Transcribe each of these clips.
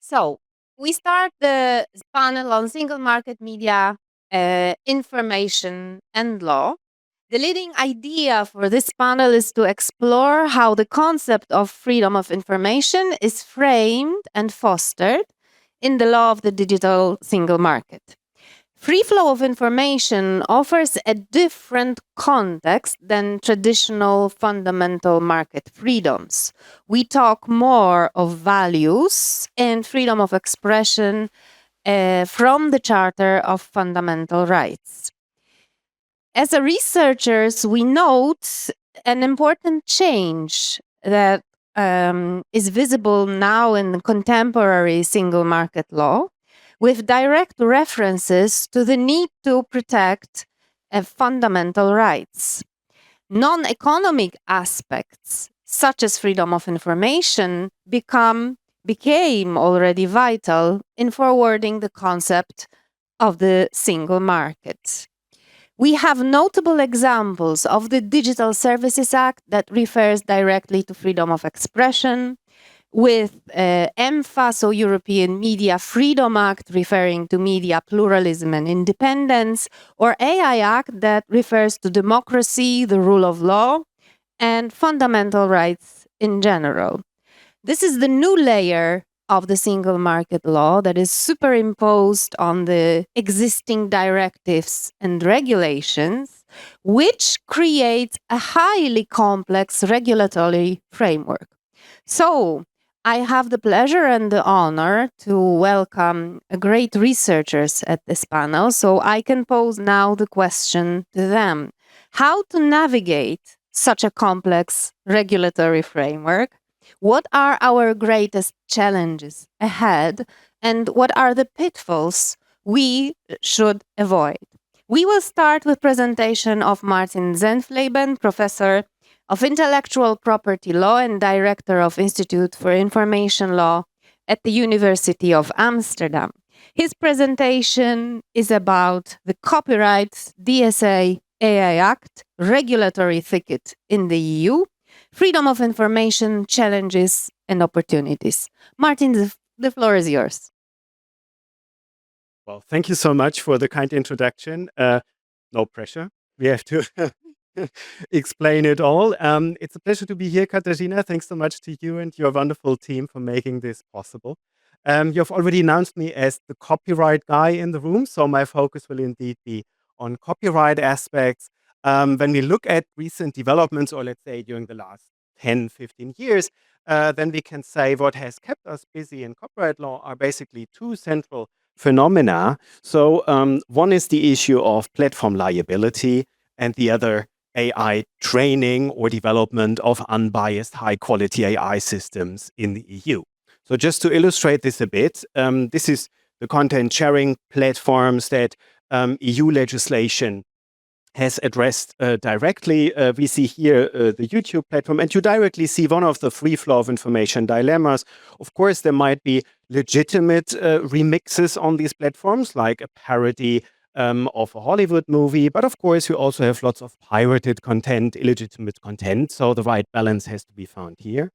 So we start the panel on single market media, information, and law. The leading idea for this panel is to explore how the concept of freedom of information is framed and fostered in the law of the digital single market. Free flow of information offers a different context than traditional fundamental market freedoms. We talk more of values and freedom of expression from the Charter of Fundamental Rights. As a researchers, we note an important change that is visible now in contemporary single market law, with direct references to the need to protect fundamental rights. Non-economic aspects, such as freedom of information, became already vital in forwarding the concept of the single market. We have notable examples of the Digital Services Act that refers directly to freedom of expression, with EMFA, so European Media Freedom Act, referring to media pluralism and independence, or AI Act that refers to democracy, the rule of law, and fundamental rights in general. This is the new layer of the single market law that is superimposed on the existing directives and regulations, which creates a highly complex regulatory framework. So, I have the pleasure and the honor to welcome great researchers at this panel. So I can pose now the question to them: how to navigate such a complex regulatory framework? What are our greatest challenges ahead? And what are the pitfalls we should avoid? We will start with presentation of Martin Zenfleben, professor of Intellectual Property Law and Director of Institute for Information Law at the University of Amsterdam. His presentation is about the Copyright DSA AI Act regulatory thicket in the EU, freedom of information, challenges and opportunities. Martin, the floor is yours. Well, thank you so much for the kind introduction. No pressure. We have to explain it all. It's a pleasure to be here, Katarzyna. Thanks so much to you and your wonderful team for making this possible. You've already announced me as the copyright guy in the room, so my focus will indeed be on copyright aspects. When we look at recent developments, or let's say during the last 10, 15 years, then we can say what has kept us busy in copyright law are basically two central phenomena. So one is the issue of platform liability, and the other AI training or development of unbiased high-quality AI systems in the EU. So just to illustrate this a bit, this is the content sharing platforms that EU legislation has addressed directly. We see here the YouTube platform, and you directly see one of the free flow of information dilemmas. Of course, there might be legitimate remixes on these platforms, like a parody of a Hollywood movie. But of course, you also have lots of pirated content, illegitimate content. So the right balance has to be found here.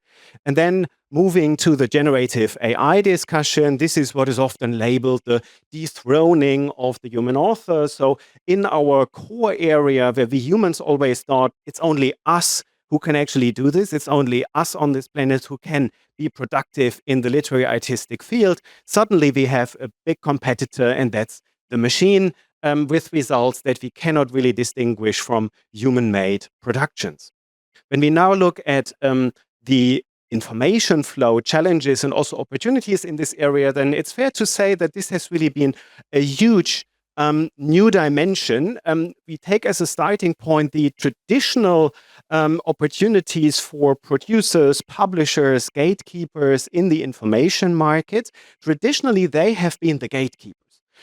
And then moving to the generative AI discussion, this is what is often labeled the dethroning of the human author. So in our core area where we humans always thought it's only us who can actually do this, it's only us on this planet who can be productive in the literary artistic field, suddenly we have a big competitor, and that's the machine, with results that we cannot really distinguish from human-made productions. When we now look at the information flow challenges and also opportunities in this area, then it's fair to say that this has really been a huge new dimension. We take as a starting point the traditional opportunities for producers, publishers, gatekeepers in the information market. Traditionally, they have been the gatekeepers.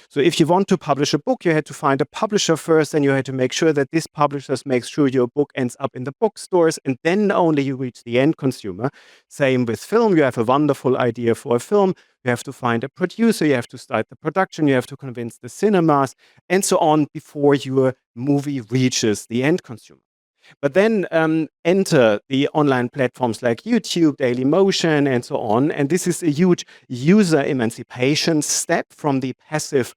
So if you want to publish a book, you had to find a publisher first, and you had to make sure that this publisher makes sure your book ends up in the bookstores, and then only you reach the end consumer. Same with film. You have a wonderful idea for a film. You have to find a producer, you have to start the production, you have to convince the cinemas, and so on before your movie reaches the end consumer. But then enter the online platforms like YouTube, Dailymotion, and so on. And this is a huge user emancipation step from the passive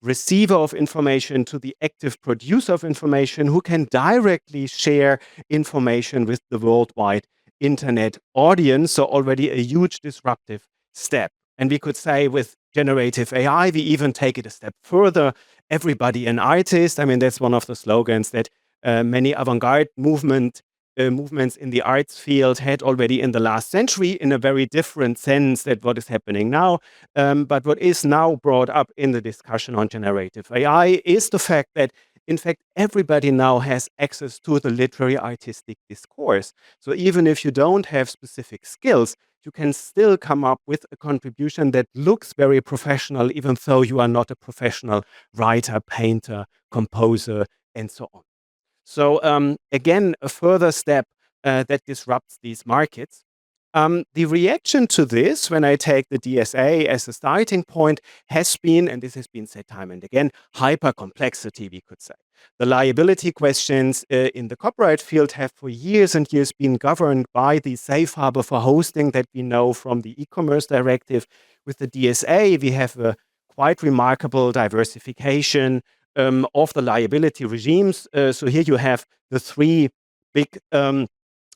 receiver of information to the active producer of information who can directly share information with the worldwide internet audience. So already a huge disruptive step. And we could say with generative AI, we even take it a step further. Everybody an artist. I mean, that's one of the slogans that many avant-garde movements in the arts field had already in the last century in a very different sense than what is happening now. But what is now brought up in the discussion on generative AI is the fact that, in fact, everybody now has access to the literary artistic discourse. So even if you don't have specific skills, you can still come up with a contribution that looks very professional, even though you are not a professional writer, painter, composer, and so on. So again, a further step that disrupts these markets. The reaction to this, when I take the DSA as a starting point, has been, and this has been said time and again, hyper complexity, we could say. The liability questions in the copyright field have for years and years been governed by the safe harbor for hosting that we know from the e-commerce directive. With the DSA, we have a quite remarkable diversification of the liability regimes. So here you have the three big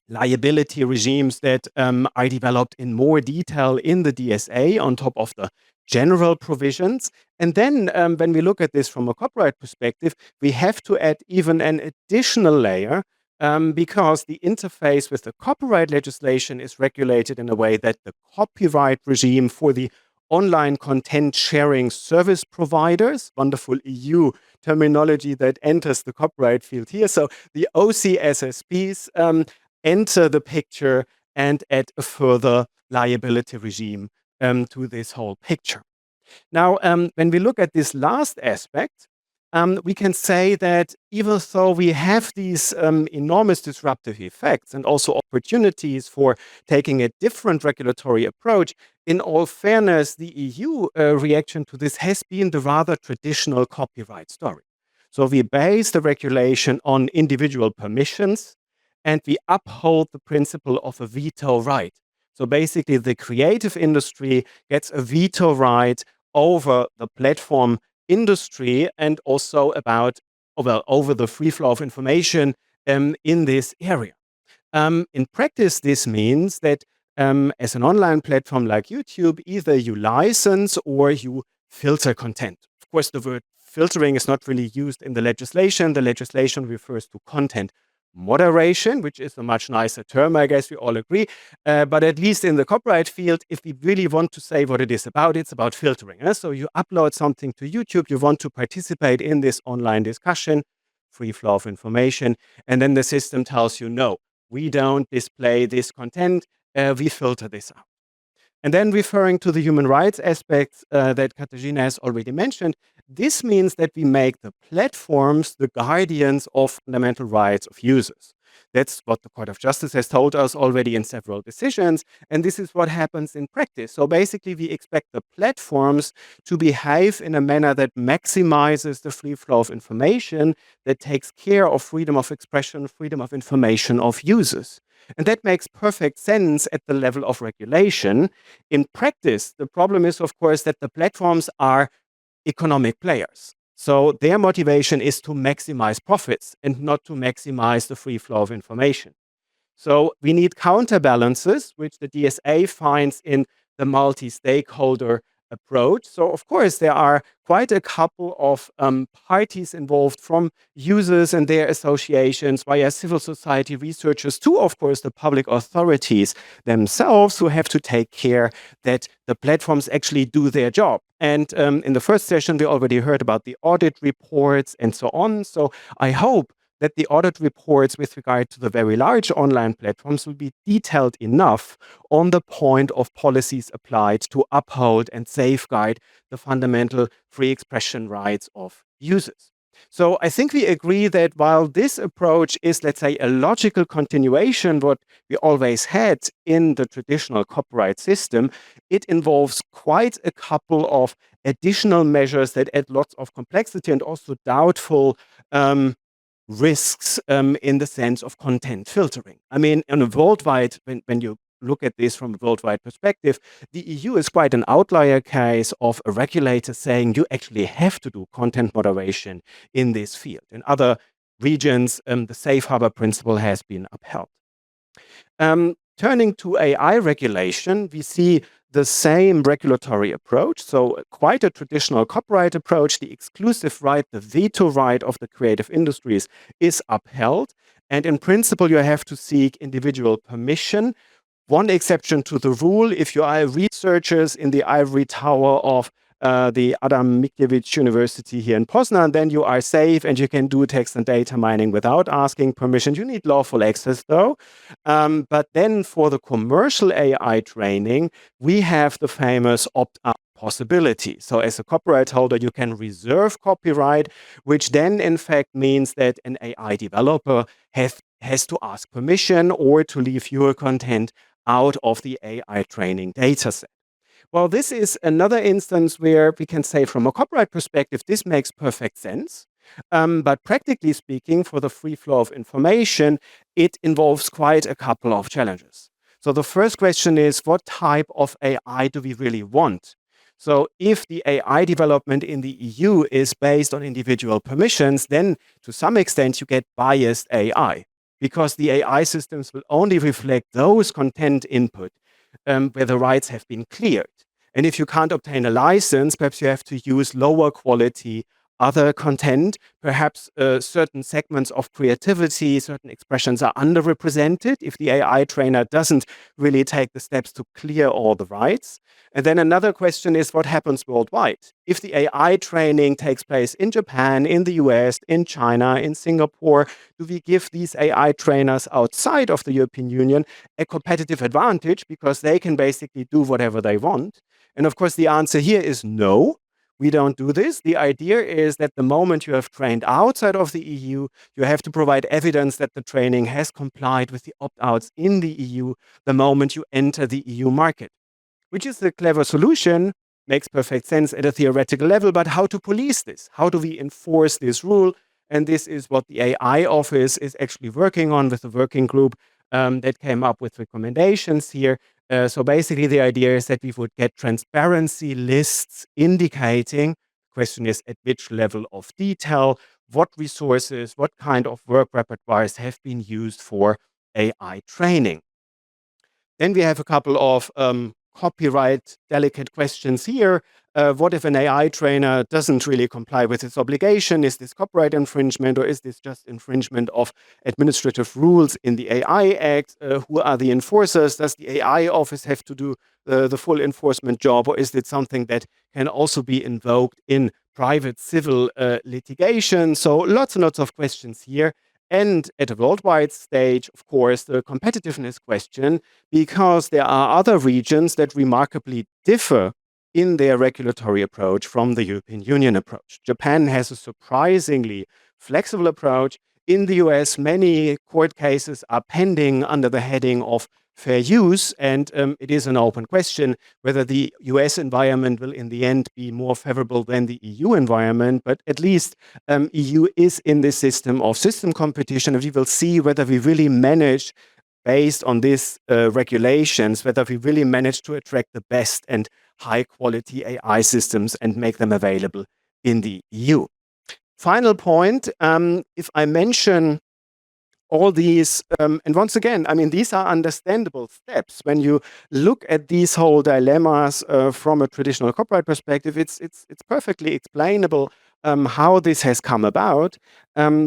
liability regimes that are developed in more detail in the DSA on top of the general provisions. And then when we look at this from a copyright perspective, we have to add even an additional layer because the interface with the copyright legislation is regulated in a way that the copyright regime for the online content sharing service providers, wonderful EU terminology that enters the copyright field here. So the OCSSPs enter the picture and add a further liability regime to this whole picture. Now, when we look at this last aspect, we can say that even though we have these enormous disruptive effects and also opportunities for taking a different regulatory approach, in all fairness, the EU reaction to this has been the rather traditional copyright story. So we base the regulation on individual permissions and we uphold the principle of a veto right. So basically, the creative industry gets a veto right over the platform industry and also over the free flow of information in this area. In practice, this means that as an online platform like YouTube, either you license or you filter content. Of course, the word filtering is not really used in the legislation. The legislation refers to content moderation, which is a much nicer term, I guess we all agree. But at least in the copyright field, if we really want to say what it is about, it's about filtering. So you upload something to YouTube, you want to participate in this online discussion, free flow of information, and then the system tells you, no, we don't display this content, we filter this out. And then referring to the human rights aspects that Katarzyna has already mentioned, this means that we make the platforms the guardians of fundamental rights of users. That's what the Court of Justice has told us already in several decisions, and this is what happens in practice. So basically, we expect the platforms to behave in a manner that maximizes the free flow of information, that takes care of freedom of expression, freedom of information of users. And that makes perfect sense at the level of regulation. In practice, the problem is, of course, that the platforms are economic players. So their motivation is to maximize profits and not to maximize the free flow of information. So we need counterbalances, which the DSA finds in the multi-stakeholder approach. So of course, there are quite a couple of parties involved, from users and their associations via civil society researchers to, of course, the public authorities themselves, who have to take care that the platforms actually do their job. And in the first session, we already heard about the audit reports and so on. So I hope that the audit reports with regard to the very large online platforms will be detailed enough on the point of policies applied to uphold and safeguard the fundamental free expression rights of users. So I think we agree that while this approach is, let's say, a logical continuation, what we always had in the traditional copyright system, it involves quite a couple of additional measures that add lots of complexity and also doubtful risks in the sense of content filtering. I mean, on a worldwide, when you look at this from a worldwide perspective, the EU is quite an outlier case of a regulator saying you actually have to do content moderation in this field. In other regions, the safe harbor principle has been upheld. Turning to AI regulation, we see the same regulatory approach. So quite a traditional copyright approach. The exclusive right, the veto right of the creative industries is upheld. And in principle, you have to seek individual permission. One exception to the rule, if you are researchers in the ivory tower of the Adam Mickiewicz University here in Poznan, then you are safe and you can do text and data mining without asking permission. You need lawful access though. But then for the commercial AI training, we have the famous opt-out possibility. So as a copyright holder, you can reserve copyright, which then in fact means that an AI developer has to ask permission or to leave your content out of the AI training dataset. Well, this is another instance where we can say from a copyright perspective, this makes perfect sense. But practically speaking, for the free flow of information, it involves quite a couple of challenges. So the first question is, what type of AI do we really want? So if the AI development in the EU is based on individual permissions, then to some extent you get biased AI, because the AI systems will only reflect those content input where the rights have been cleared. And if you can't obtain a license, perhaps you have to use lower quality other content. Perhaps certain segments of creativity, certain expressions are underrepresented if the AI trainer doesn't really take the steps to clear all the rights. And then another question is what happens worldwide? If the AI training takes place in Japan, in the US, in China, in Singapore, do we give these AI trainers outside of the European Union a competitive advantage because they can basically do whatever they want? And of course, the answer here is no. We don't do this. The idea is that the moment you have trained outside of the EU, you have to provide evidence that the training has complied with the opt-outs in the EU the moment you enter the EU market, which is a clever solution, makes perfect sense at a theoretical level. But how to police this? How do we enforce this rule? And this is what the AI office is actually working on with the working group that came up with recommendations here. So basically, the idea is that we would get transparency lists indicating, the question is at which level of detail, what resources, what kind of work repertoires have been used for AI training. Then we have a couple of copyright delicate questions here. What if an AI trainer doesn't really comply with its obligation? Is this copyright infringement or is this just infringement of administrative rules in the AI Act? Who are the enforcers? Does the AI office have to do the full enforcement job, or is it something that can also be invoked in private civil litigation? So lots and lots of questions here. And at a worldwide stage, of course, the competitiveness question, because there are other regions that remarkably differ in their regulatory approach from the European Union approach. Japan has a surprisingly flexible approach. In the US, many court cases are pending under the heading of fair use, and it is an open question whether the US environment will in the end be more favorable than the EU environment, but at least EU is in this system of system competition, and we will see whether we really manage, based on these regulations, whether we really manage to attract the best and high quality AI systems and make them available in the EU. Final point, if I mention all these, and once again, I mean, these are understandable steps. When you look at these whole dilemmas from a traditional copyright perspective, it's perfectly explainable how this has come about.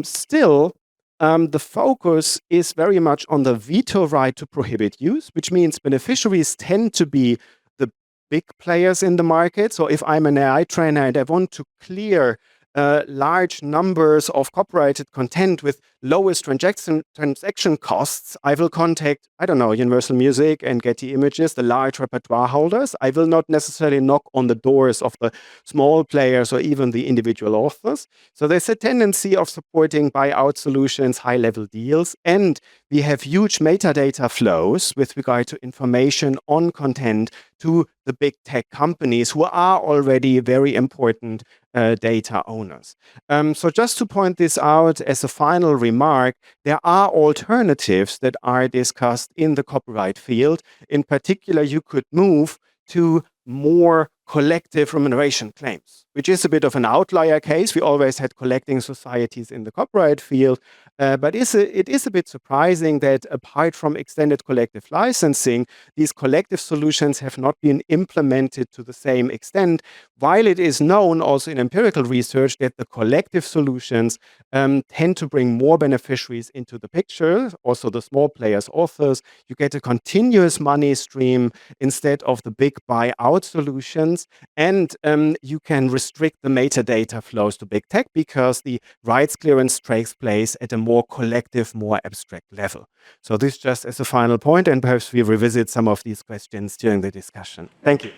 Still, the focus is very much on the veto right to prohibit use, which means beneficiaries tend to be the big players in the market. So if I'm an AI trainer and I want to clear large numbers of copyrighted content with lowest transaction costs, I will contact, I don't know, Universal Music and Getty Images, the large repertoire holders. I will not necessarily knock on the doors of the small players or even the individual authors. So there's a tendency of supporting buyout solutions, high-level deals, and we have huge metadata flows with regard to information on content to the big tech companies who are already very important data owners. So just to point this out as a final remark, there are alternatives that are discussed in the copyright field. In particular, you could move to more collective remuneration claims, which is a bit of an outlier case. We always had collecting societies in the copyright field, but it is a bit surprising that apart from extended collective licensing, these collective solutions have not been implemented to the same extent, while it is known also in empirical research that the collective solutions tend to bring more beneficiaries into the picture, also the small players, authors. You get a continuous money stream instead of the big buyout solutions. And you can restrict the metadata flows to big tech because the rights clearance takes place at a more collective, more abstract level. So this just as a final point, and perhaps we revisit some of these questions during the discussion. Thank you.